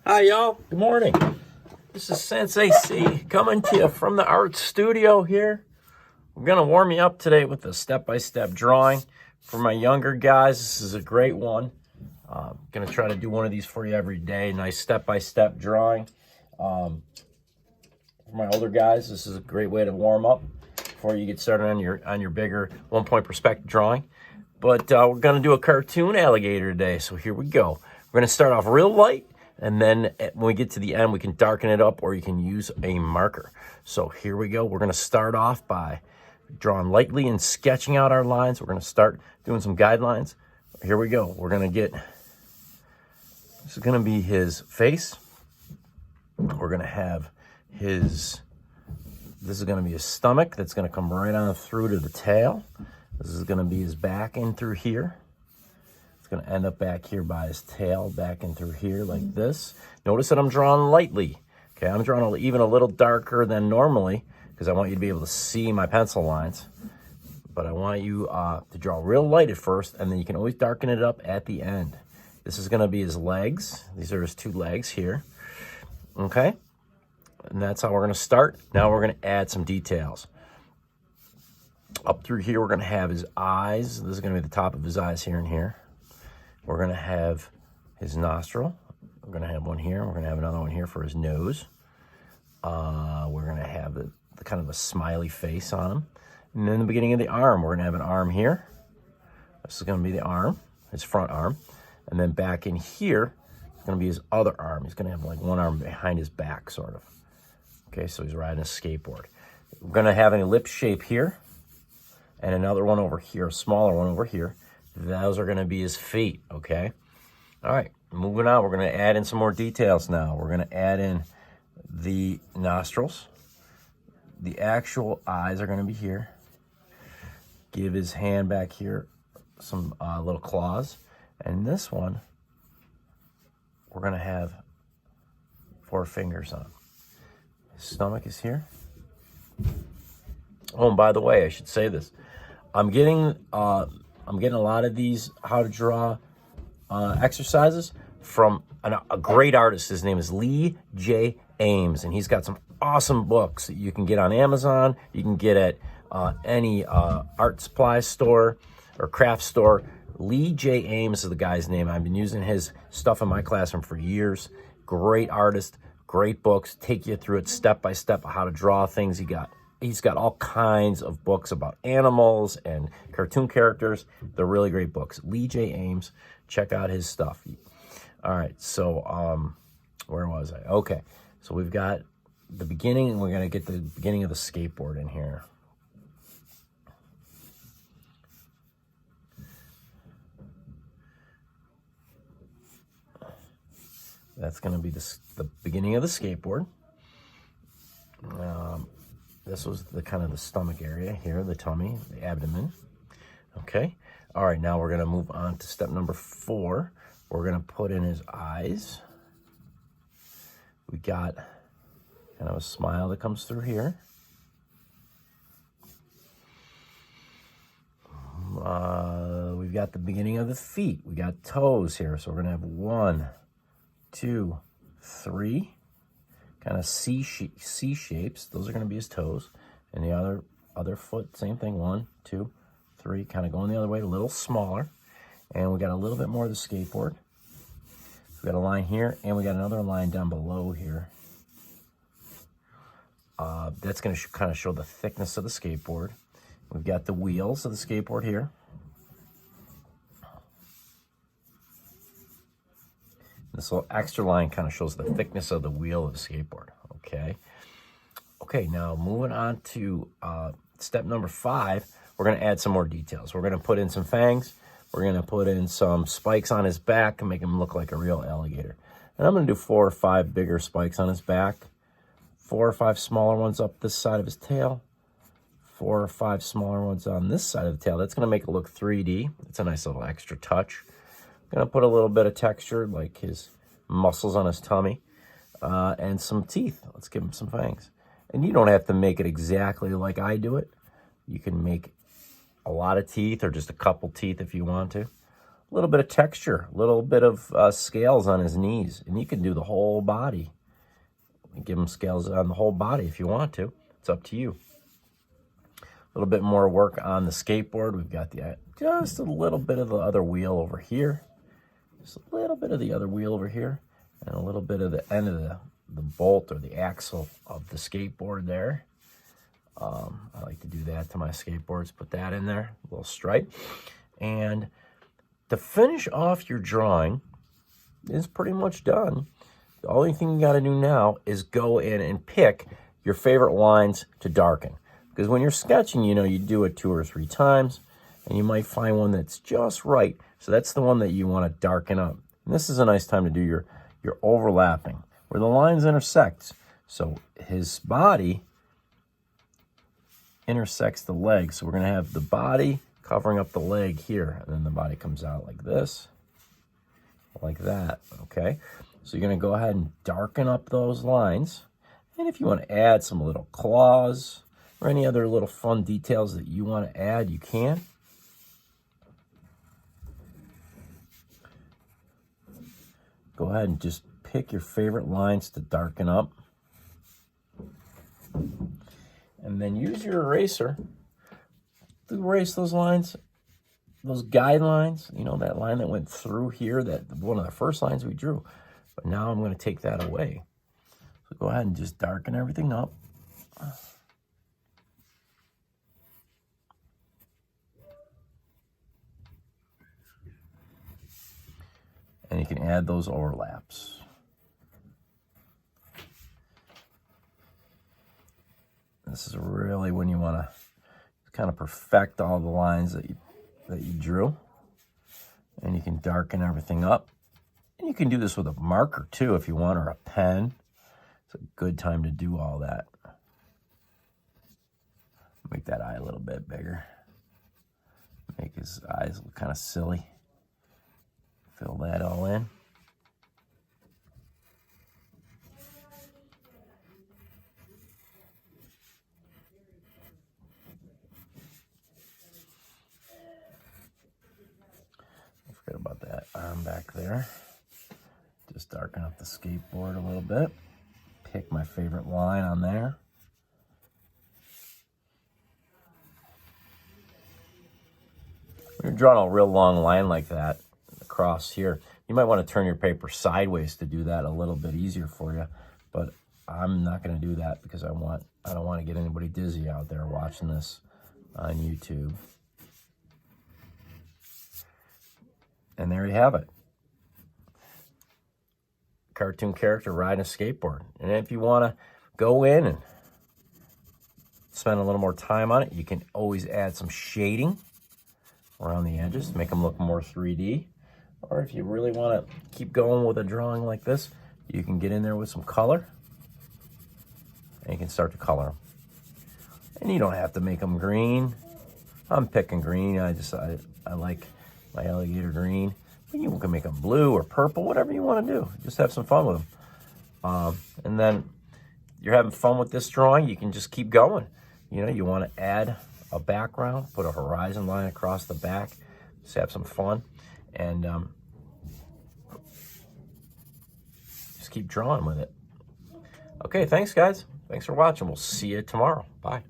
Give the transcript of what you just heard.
Hi, y'all. Good morning. This is Sensei C coming to you from the art studio here. We're going to warm you up today with a step-by-step drawing. For my younger guys, this is a great one. I'm going to try to do one of these for you every day. Nice step-by-step drawing. For my older guys, this is a great way to warm up before you get started on your bigger one-point perspective drawing. But we're going to do a cartoon alligator today, so here we go. We're going to start off real light. And then when we get to the end, we can darken it up or you can use a marker. So here we go. We're going to start off by drawing lightly and sketching out our lines. We're going to start doing some guidelines. Here we go. We're going to get, this is going to be his face. We're going to have this is going to be his stomach. That's going to come right on through to the tail. This is going to be his back in through here. Going to end up back here by his tail, back in through here like this. Notice that I'm drawing lightly. Okay, I'm drawing even a little darker than normally because I want you to be able to see my pencil lines. But I want you to draw real light at first, and then you can always darken it up at the end. This is going to be his legs. These are his two legs here. Okay, and that's how we're going to start. Now we're going to add some details. Up through here, we're going to have his eyes. This is going to be the top of his eyes here and here. We're going to have his nostril. We're going to have one here. We're going to have another one here for his nose. We're going to have the kind of a smiley face on him. And then the beginning of the arm, we're going to have an arm here. This is going to be the arm, his front arm. And then back in here, it's going to be his other arm. He's going to have like one arm behind his back, sort of. Okay, so he's riding a skateboard. We're going to have an ellipse shape here. And another one over here, a smaller one over here. Those are going to be his feet, okay? All right, moving on. We're going to add in some more details now. We're going to add in the nostrils. The actual eyes are going to be here. Give his hand back here some little claws. And this one, we're going to have 4 fingers on. His stomach is here. Oh, and by the way, I should say this. I'm getting a lot of these how to draw exercises from a great artist. His name is Lee J. Ames, and he's got some awesome books that you can get on Amazon. You can get at any art supply store or craft store. Lee J. Ames is the guy's name. I've been using his stuff in my classroom for years. Great artist, great books. Take you through it step by step how to draw things. He's got all kinds of books about animals and cartoon characters. They're really great books. Lee J. Ames, check out his stuff. All right, so where was I? Okay, so we've got the beginning, and we're going to get the beginning of the skateboard in here. That's going to be the beginning of the skateboard. This was the kind of the stomach area here, the tummy, the abdomen. Okay. All right, now we're going to move on to step number 4. We're going to put in his eyes. We got kind of a smile that comes through here. We've got the beginning of the feet. We got toes here. So we're going to have 1, 2, 3. Kind of C shapes. Those are going to be his toes. And the other foot, same thing. 1, 2, 3. Kind of going the other way, a little smaller. And we got a little bit more of the skateboard. So we got a line here, and we got another line down below here. That's going to kind of show the thickness of the skateboard. We've got the wheels of the skateboard here. This little extra line kind of shows the thickness of the wheel of the skateboard, okay? Okay, now moving on to step number 5, we're going to add some more details. We're going to put in some fangs. We're going to put in some spikes on his back and make him look like a real alligator. And I'm going to do 4 or 5 bigger spikes on his back, 4 or 5 smaller ones up this side of his tail, 4 or 5 smaller ones on this side of the tail. That's going to make it look 3D. It's a nice little extra touch. Gonna put a little bit of texture, like his muscles on his tummy, and some teeth. Let's give him some fangs. And you don't have to make it exactly like I do it. You can make a lot of teeth or just a couple teeth if you want to. a little bit of texture, a little bit of scales on his knees. And you can do the whole body. Give him scales on the whole body if you want to. It's up to you. A little bit more work on the skateboard. We've got just a little bit of the other wheel over here. Just a little bit of the other wheel over here. And a little bit of the end of the bolt or the axle of the skateboard there. I like to do that to my skateboards. Put that in there, a little stripe. And to finish off your drawing is pretty much done. The only thing you got to do now is go in and pick your favorite lines to darken. Because when you're sketching, you know, you do it 2 or 3 times, and you might find one that's just right. So that's the one that you want to darken up. And this is a nice time to do your overlapping, where the lines intersect. So his body intersects the leg. So we're going to have the body covering up the leg here, and then the body comes out like this, like that, okay? So you're going to go ahead and darken up those lines. And if you want to add some little claws or any other little fun details that you want to add, you can. Go ahead and just pick your favorite lines to darken up. And then use your eraser to erase those lines, those guidelines. You know, that line that went through here, that one of the first lines we drew. But now I'm going to take that away. So go ahead and just darken everything up. And you can add those overlaps. This is really when you want to kind of perfect all the lines that you drew. And you can darken everything up. And you can do this with a marker too if you want, or a pen. It's a good time to do all that. Make that eye a little bit bigger. Make his eyes look kind of silly. Fill that all in. Don't forget about that arm back there. Just darken up the skateboard a little bit. Pick my favorite line on there. When you're drawing a real long line like that across here, you might want to turn your paper sideways to do that a little bit easier for you. But I'm not going to do that because I don't want to get anybody dizzy out there watching this on YouTube. And there you have it. Cartoon character riding a skateboard. And if you want to go in and spend a little more time on it, you can always add some shading around the edges to make them look more 3D. Or if you really want to keep going with a drawing like this, you can get in there with some color and you can start to color them. And you don't have to make them green. I'm picking green. I like my alligator green. You can make them blue or purple, whatever you want to do. Just have some fun with them. And then you're having fun with this drawing, you can just keep going. You know, you want to add a background, put a horizon line across the back, just have some fun. And just keep drawing with it. Okay, thanks, guys. Thanks for watching. We'll see you tomorrow. Bye.